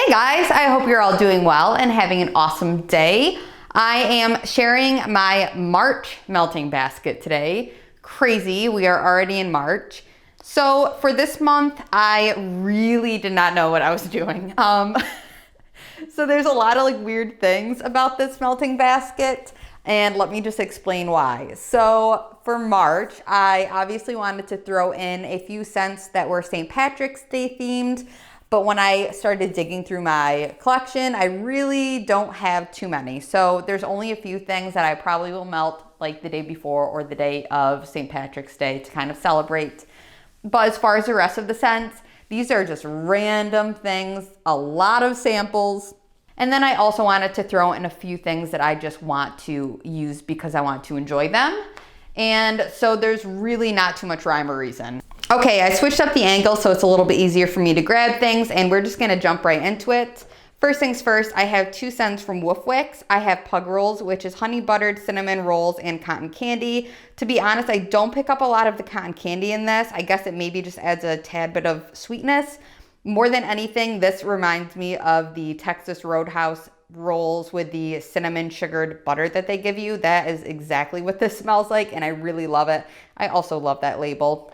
Hey guys, I hope you're all doing well and having an awesome day. I am sharing my March melting basket today. Crazy, we are already in March. So for this month, I really did not know what I was doing. So there's a lot of weird things about this melting basket, and let me just explain why. So for March, I obviously wanted to throw in a few scents that were St. Patrick's Day themed. But when I started digging through my collection, I really don't have too many. So there's only a few things that I probably will melt like the day before or the day of St. Patrick's Day to kind of celebrate. But as far as the rest of the scents, these are just random things, a lot of samples. And then I also wanted to throw in a few things that I just want to use because I want to enjoy them. And so there's really not too much rhyme or reason. Okay, I switched up the angle so it's a little bit easier for me to grab things, and we're just gonna jump right into it. First things first, I have two scents from Wicks. I have Pug Rolls, which is honey buttered cinnamon rolls and cotton candy. To be honest, I don't pick up a lot of the cotton candy in this. I guess it maybe just adds a tad bit of sweetness. More than anything, this reminds me of the Texas Roadhouse rolls with the cinnamon sugared butter that they give you. That is exactly what this smells like, and I really love it. I also love that label.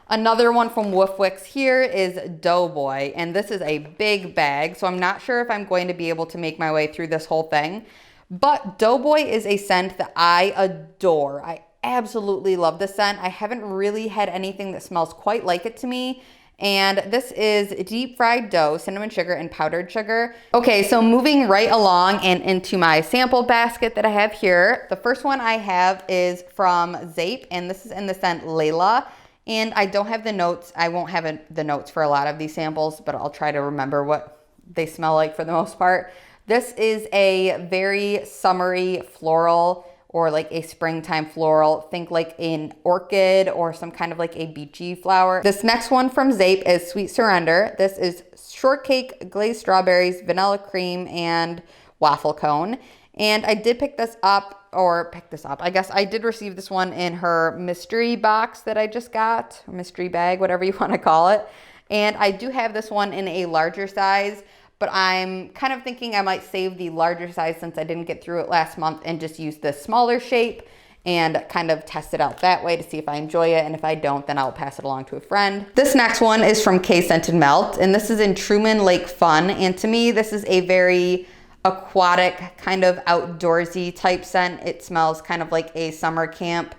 Another one from Wicks here is Doughboy, and this is a big bag, so I'm not sure if I'm going to be able to make my way through this whole thing. But Doughboy is a scent that I adore. I absolutely love this scent. I haven't really had anything that smells quite like it to me. And this is deep fried dough, cinnamon sugar, and powdered sugar. Okay, so moving right along and into my sample basket that I have here. The first one I have is from Zape, and this is in the scent Layla. And I don't have the notes. I won't have the notes for a lot of these samples, but I'll try to remember what they smell like for the most part. This is a very summery floral, or like a springtime floral. Think like an orchid or some kind of like a beachy flower. This next one from Zape is Sweet Surrender. This is shortcake, glazed strawberries, vanilla cream, and waffle cone. And I did pick this up. I guess I did receive this one in her mystery box that I just got, or mystery bag, whatever you want to call it. And I do have this one in a larger size, but I'm kind of thinking I might save the larger size since I didn't get through it last month and just use the smaller shape and kind of test it out that way to see if I enjoy it. And if I don't, then I'll pass it along to a friend. This next one is from K Scented Melt, and this is in Truman Lake Fun. And to me, this is a very aquatic, kind of outdoorsy type scent. It smells kind of like a summer camp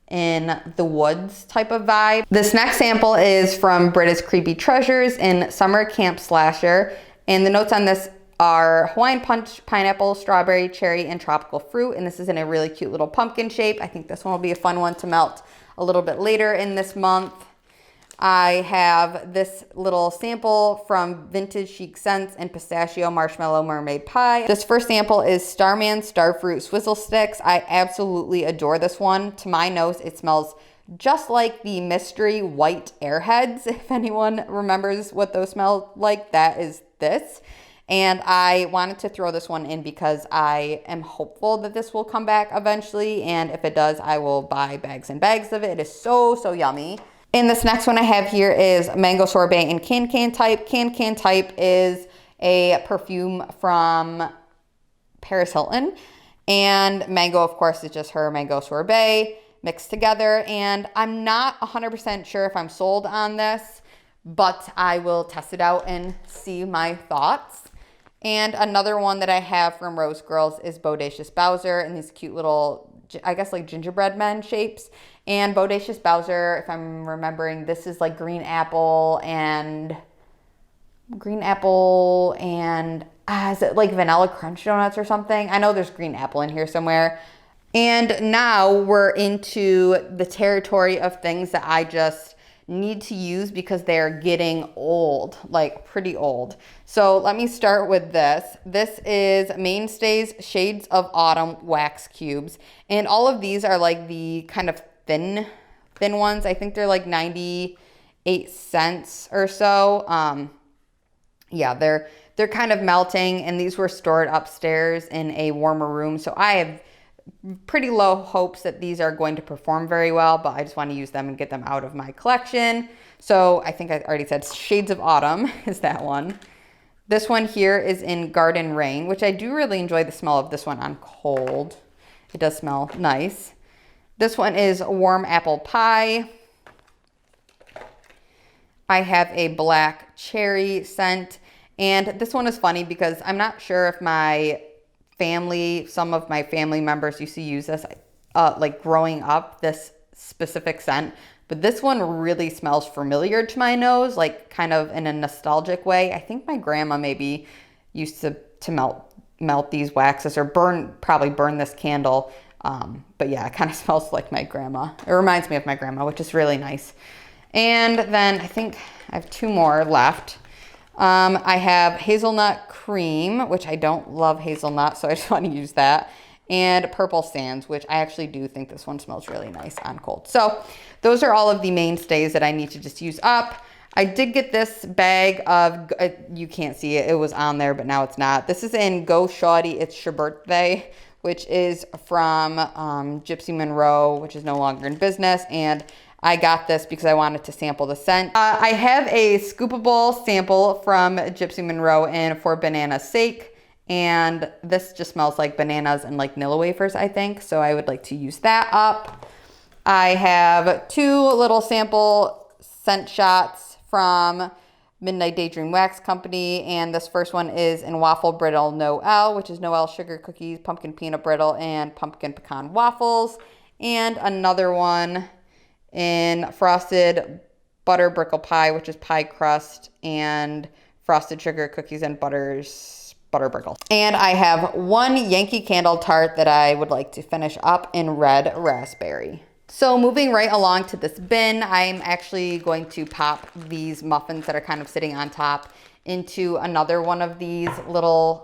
in the woods type of vibe. This next sample is from Brita's Creepy Treasures in Summer Camp Slasher. And the notes on this are Hawaiian Punch, pineapple, strawberry, cherry, and tropical fruit. And this is in a really cute little pumpkin shape. I think this one will be a fun one to melt a little bit later in this month. I have this little sample from Vintage Chic Scents and Pistachio Marshmallow Mermaid Pie. This first sample is Starman Starfruit Swizzle Sticks. I absolutely adore this one. To my nose, it smells just like the mystery white Airheads. If anyone remembers what those smell like, that is this. And I wanted to throw this one in because I am hopeful that this will come back eventually. And if it does, I will buy bags and bags of it. It is so, so yummy. And this next one I have here is Mango Sorbet in Can Type. Can Type is a perfume from Paris Hilton. And mango, of course, is just her Mango Sorbet mixed together. And I'm not 100% sure if I'm sold on this, but I will test it out and see my thoughts. And another one that I have from Rose Girls is Bodacious Bowser in these cute little, I guess like gingerbread men shapes. And Bodacious Bowser, if I'm remembering, this is like green apple and is it like vanilla crunch donuts or something? I know there's green apple in here somewhere. And now we're into the territory of things that I just need to use because they're getting old, like pretty old. So let me start with this. This is Mainstays Shades of Autumn Wax Cubes. And all of these are like the kind of thin ones. I think they're like 98 cents or so. Yeah, they're kind of melting, and these were stored upstairs in a warmer room. So I have pretty low hopes that these are going to perform very well, but I just want to use them and get them out of my collection. So I think I already said Shades of Autumn is that one. This one here is in Garden Rain, which I do really enjoy the smell of this one on cold. It does smell nice. This one is Warm Apple Pie. I have a Black Cherry scent. And this one is funny because I'm not sure if some of my family members used to use this, like growing up, this specific scent. But this one really smells familiar to my nose, like kind of in a nostalgic way. I think my grandma maybe used to melt these waxes or probably burn this candle. But yeah, it kind of smells like my grandma. It reminds me of my grandma, which is really nice. And then I think I have 2 more left. I have Hazelnut Cream, which I don't love hazelnut, so I just want to use that. And Purple Sands, which I actually do think this one smells really nice on cold. So those are all of the mainstays that I need to just use up. I did get this bag of, you can't see it, it was on there, but now it's not. This is in Go Shawty, It's Your Birthday, which is from Gypsy Monroe, which is no longer in business. And I got this because I wanted to sample the scent. I have a scoopable sample from Gypsy Monroe in For Banana's Sake. And this just smells like bananas and like Nilla wafers, I think. So I would like to use that up. I have 2 little sample scent shots from Midnight Daydream Wax Company. And this first one is in Waffle Brittle Noel, which is Noel Sugar Cookies, Pumpkin Peanut Brittle, and Pumpkin Pecan Waffles. And another one in Frosted Butter Brickle Pie, which is pie crust, and Frosted Sugar Cookies and Butter Brickle. And I have 1 Yankee Candle Tart that I would like to finish up in Red Raspberry. So moving right along to this bin, I'm actually going to pop these muffins that are kind of sitting on top into another one of these little,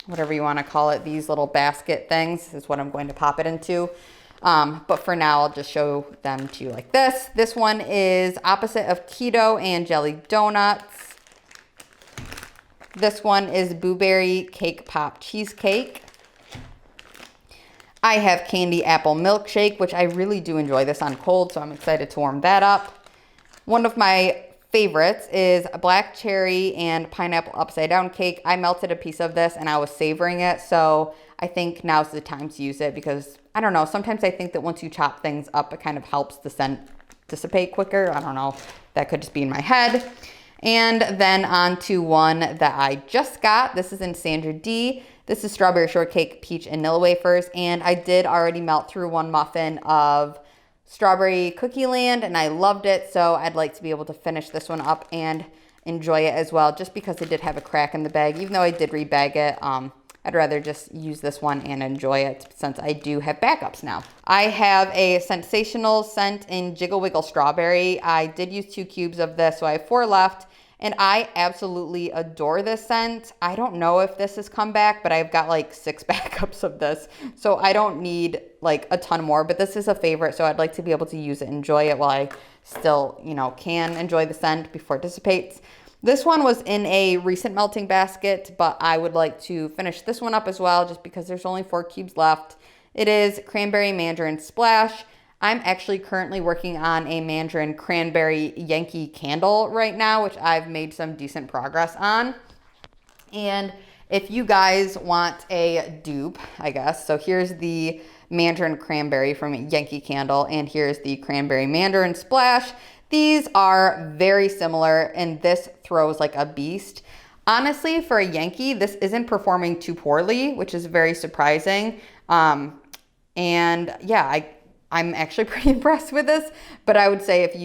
whatever you want to call it, these little basket things is what I'm going to pop it into. But for now, I'll just show them to you like this. This one is opposite of keto and jelly donuts. This one is Blueberry Cake Pop Cheesecake. I have Candy Apple Milkshake, which I really do enjoy this on cold, so I'm excited to warm that up. One of my favorites is a Black Cherry and Pineapple Upside Down Cake. I melted a piece of this and I was savoring it, so I think now's the time to use it because, I don't know, sometimes I think that once you chop things up, it kind of helps the scent dissipate quicker. I don't know, that could just be in my head. And then on to one that I just got. This is in Sandra D. This is Strawberry Shortcake, Peach, and Nilla Wafers. And I did already melt through 1 muffin of Strawberry Cookie Land, and I loved it. So I'd like to be able to finish this one up and enjoy it as well, just because it did have a crack in the bag. Even though I did rebag it, I'd rather just use this one and enjoy it since I do have backups now. I have a sensational scent in Jiggle Wiggle Strawberry. I did use 2 cubes of this, so I have 4 left. And I absolutely adore this scent. I don't know if this has come back, but I've got like 6 backups of this. So I don't need like a ton more, but this is a favorite. So I'd like to be able to use it, enjoy it while I still, can enjoy the scent before it dissipates. This one was in a recent melting basket, but I would like to finish this one up as well, just because there's only 4 cubes left. It is Cranberry Mandarin Splash. I'm actually currently working on a Mandarin Cranberry Yankee Candle right now, which I've made some decent progress on. And if you guys want a dupe, I guess, so here's the Mandarin Cranberry from Yankee Candle, and here's the Cranberry Mandarin Splash. These are very similar, and this throws like a beast. Honestly, for a Yankee, this isn't performing too poorly, which is very surprising. And yeah, I'm actually pretty impressed with this, but I would say if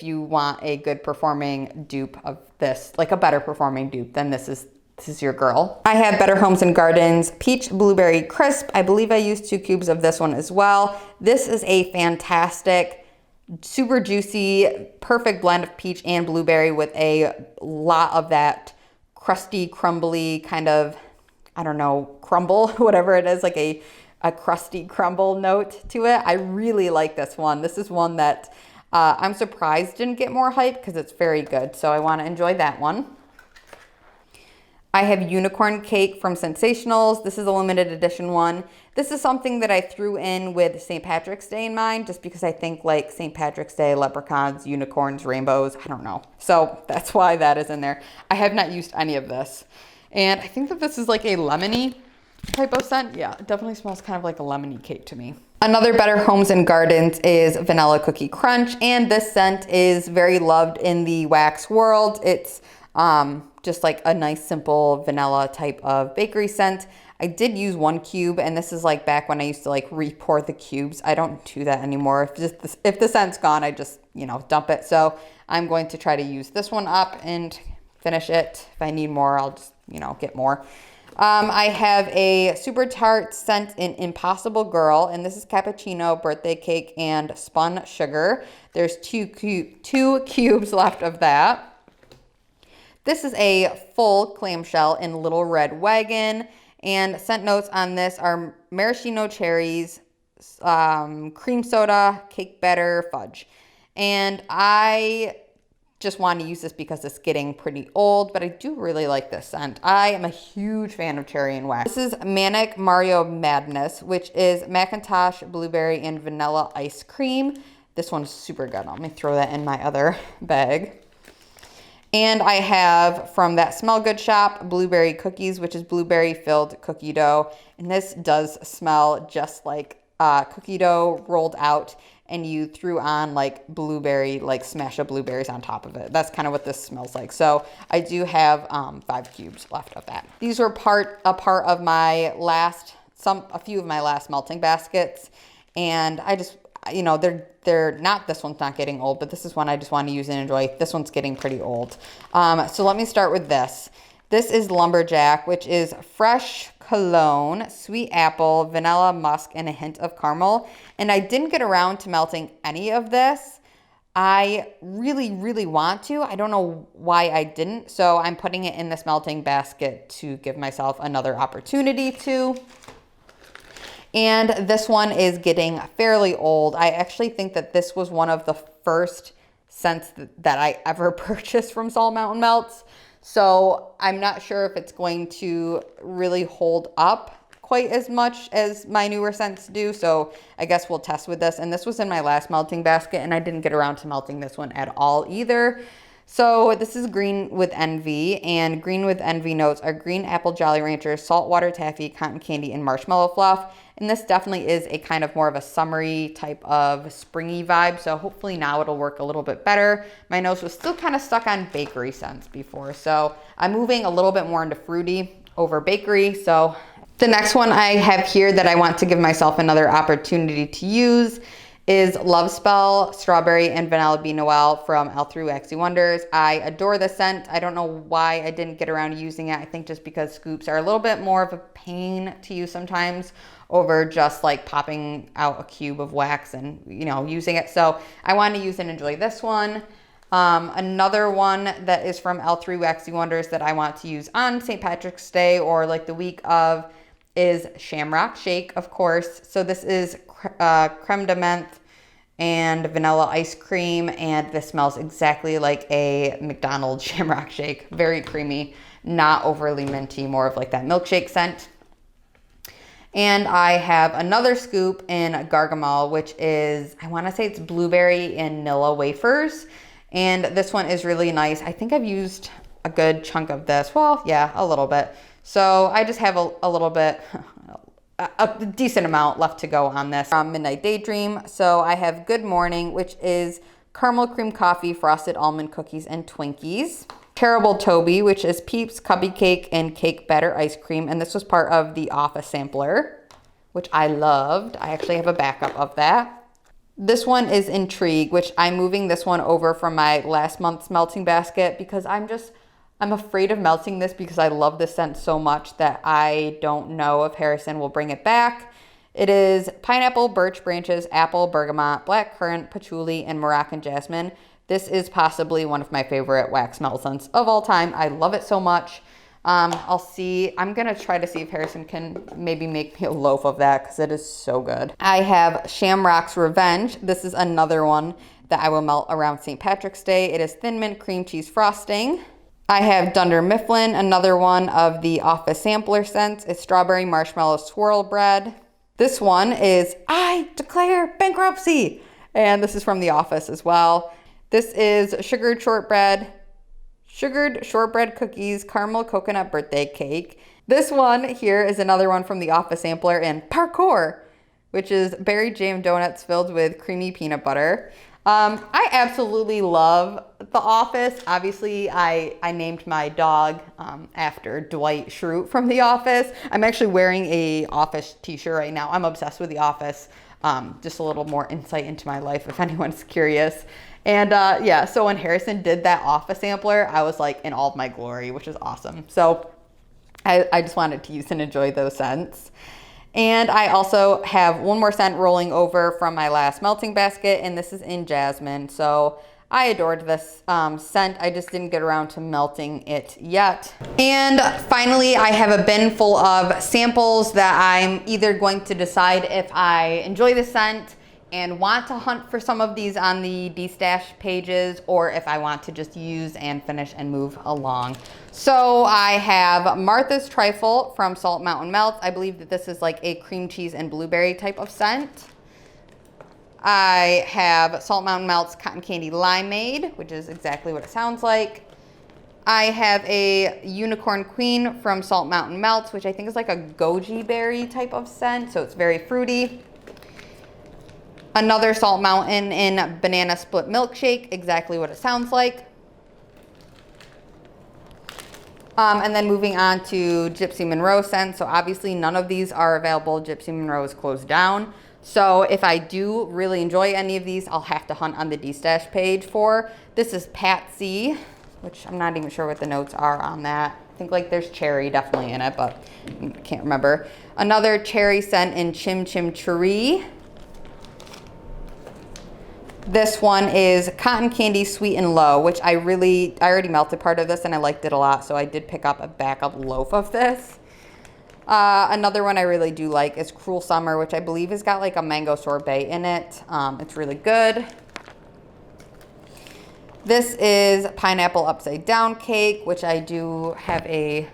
you want a good performing dupe of this, like a better performing dupe, then this is your girl. I have Better Homes and Gardens Peach Blueberry Crisp. I believe I used 2 cubes of this one as well. This is a fantastic, super juicy, perfect blend of peach and blueberry with a lot of that crusty, crumbly kind of, I don't know, crumble, whatever it is, like a crusty crumble note to it. I really like this one. This is one that I'm surprised didn't get more hype because it's very good. So I want to enjoy that one. I have unicorn cake from Sensationals. This is a limited edition one. This is something that I threw in with St. Patrick's Day in mind, just because I think like St. Patrick's Day, leprechauns, unicorns, rainbows, I don't know. So that's why that is in there. I have not used any of this. And I think that this is like a lemony type of scent. Yeah, it definitely smells kind of like a lemony cake to me. Another Better Homes and Gardens is Vanilla Cookie Crunch. And this scent is very loved in the wax world. It's just like a nice simple vanilla type of bakery scent. I did use 1 cube, and this is like back when I used to like re-pour the cubes. I don't do that anymore. If the scent's gone, I just, you know, dump it. So I'm going to try to use this one up and finish it. If I need more, I'll just, you know, get more. I have a super tart scent in Impossible Girl, and this is cappuccino, birthday cake, and spun sugar. There's two cubes left of that. This is a full clamshell in Little Red Wagon, and scent notes on this are maraschino cherries, cream soda, cake batter, fudge. And I just want to use this because it's getting pretty old, but I do really like this scent. I am a huge fan of cherry and wax. This is Manic Mario Madness, which is Macintosh, blueberry, and vanilla ice cream. This one's super good. Let me throw that in my other bag. And I have from That Smell Good shop, blueberry cookies, which is blueberry filled cookie dough. And this does smell just like cookie dough rolled out, and you threw on like blueberry, like smash of blueberries on top of it. That's kind of what this smells like. So I do have 5 cubes left of that. These were a part of my a few of my last melting baskets. And I just, you know, they're not, this one's not getting old, but this is one I just want to use and enjoy. This one's getting pretty old. So let me start with this. This is Lumberjack, which is fresh cologne, sweet apple, vanilla, musk, and a hint of caramel. And I didn't get around to melting any of this. I really, really want to. I don't know why I didn't. So I'm putting it in this melting basket to give myself another opportunity to. And this one is getting fairly old. I actually think that this was one of the first scents that I ever purchased from Salt Mountain Melts. So I'm not sure if it's going to really hold up quite as much as my newer scents do. So I guess we'll test with this. And this was in my last melting basket, and I didn't get around to melting this one at all either. So this is Green with Envy, and Green with Envy notes are green apple Jolly Ranchers, saltwater taffy, cotton candy, and marshmallow fluff. And this definitely is a kind of more of a summery type of springy vibe. So hopefully now it'll work a little bit better. My nose was still kind of stuck on bakery scents before. So I'm moving a little bit more into fruity over bakery. So the next one I have here that I want to give myself another opportunity to use is Love Spell Strawberry and Vanilla Bean Noel from L3 Waxy Wonders. I adore the scent. I don't know why I didn't get around to using it. I think just because scoops are a little bit more of a pain to use sometimes over just like popping out a cube of wax and, you know, using it. So I want to use and enjoy this one. Another one that is from L3 Waxy Wonders that I want to use on St. Patrick's Day or like the week of is Shamrock Shake, of course. So this is creme de menthe and vanilla ice cream, and this smells exactly like a McDonald's Shamrock Shake. Very creamy, not overly minty, more of like that milkshake scent. And I have another scoop in Gargamel, which is, I want to say it's blueberry and Nilla wafers. And this one is really nice. I think I've used a good chunk of this. Well, yeah, a little bit. So I just have a little bit, a decent amount left to go on this from Midnight Daydream. So I have Good Morning, which is caramel cream coffee, frosted almond cookies, and Twinkies. Terrible Toby, which is Peeps, Cubby Cake, and Cake Batter Ice Cream. And this was part of the Office sampler, which I loved. I actually have a backup of that. This one is Intrigue, which I'm moving this one over from my last month's melting basket because I'm afraid of melting this because I love this scent so much that I don't know if Harrison will bring it back. It is pineapple, birch branches, apple, bergamot, blackcurrant, patchouli, and Moroccan jasmine. This is possibly one of my favorite wax melt scents of all time. I love it so much. I'll see. I'm going to try to see if Harrison can maybe make me a loaf of that because it is so good. I have Shamrock's Revenge. This is another one that I will melt around St. Patrick's Day. It is Thin Mint Cream Cheese Frosting. I have Dunder Mifflin, another one of the Office sampler scents. It's strawberry marshmallow swirl bread. This one is I Declare Bankruptcy, and this is from the Office as well. This is sugared shortbread cookies, caramel coconut birthday cake. This one here is another one from the Office sampler in Parkour, which is berry jam donuts filled with creamy peanut butter. I absolutely love The Office. Obviously, I named my dog after Dwight Schrute from The Office. I'm actually wearing a Office t-shirt right now. I'm obsessed with The Office. Just a little more insight into my life if anyone's curious. And yeah, so when Harrison did that Office sampler, I was like in all of my glory, which is awesome. So I just wanted to use and enjoy those scents. And I also have one more scent rolling over from my last melting basket, and this is in Jasmine. So I adored this scent. I just didn't get around to melting it yet. And finally, I have a bin full of samples that I'm either going to decide if I enjoy the scent and want to hunt for some of these on the D-stash pages, or if I want to just use and finish and move along. So I have Martha's Trifle from Salt Mountain Melts. I believe that this is like a cream cheese and blueberry type of scent. I have Salt Mountain Melts Cotton Candy Limeade, which is exactly what it sounds like. I have a Unicorn Queen from Salt Mountain Melts, which I think is like a goji berry type of scent, so it's very fruity. Another Salt Mountain in Banana Split Milkshake, exactly what it sounds like. And then moving on to Gypsy Monroe scents. So obviously none of these are available. Gypsy Monroe is closed down. So if I do really enjoy any of these, I'll have to hunt on the D-stash page for. This is Patsy, which I'm not even sure what the notes are on that. I think like there's cherry definitely in it, but I can't remember. Another cherry scent in Chim Chim Cherry. This one is Cotton Candy Sweet and Low, which I already melted part of this and I liked it a lot, so I did pick up a backup loaf of this. Another one I really do like is Cruel Summer, which I believe has got like a mango sorbet in it. It's really good. This is Pineapple Upside Down Cake, which I do have a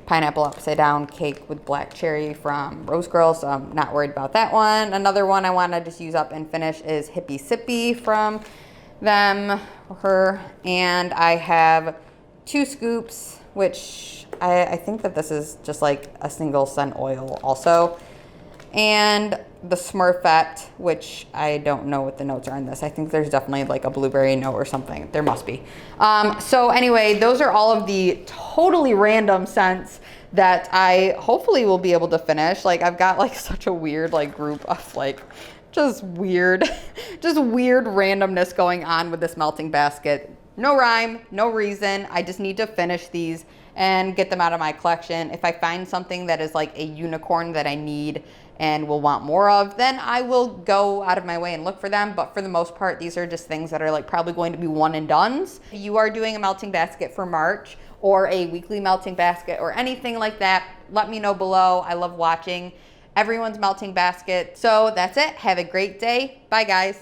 pineapple upside down cake with black cherry from Rose Girl, so I'm not worried about that one. Another one I want to just use up and finish is Hippie Sippy from them, her, and I have 2 scoops, which I think that this is just like a single scent oil also, and the Smurfette, which I don't know what the notes are in this. I think there's definitely like a blueberry note or something. There must be. So anyway, those are all of the totally random scents that I hopefully will be able to finish. Like I've got like such a weird like group of like just weird randomness going on with this melting basket. No rhyme, no reason. I just need to finish these and get them out of my collection. If I find something that is like a unicorn that I need and will want more of, then I will go out of my way and look for them. But for the most part, these are just things that are like probably going to be one and dones. If you are doing a melting basket for March or a weekly melting basket or anything like that, let me know below. I love watching everyone's melting basket. So that's it. Have a great day. Bye guys.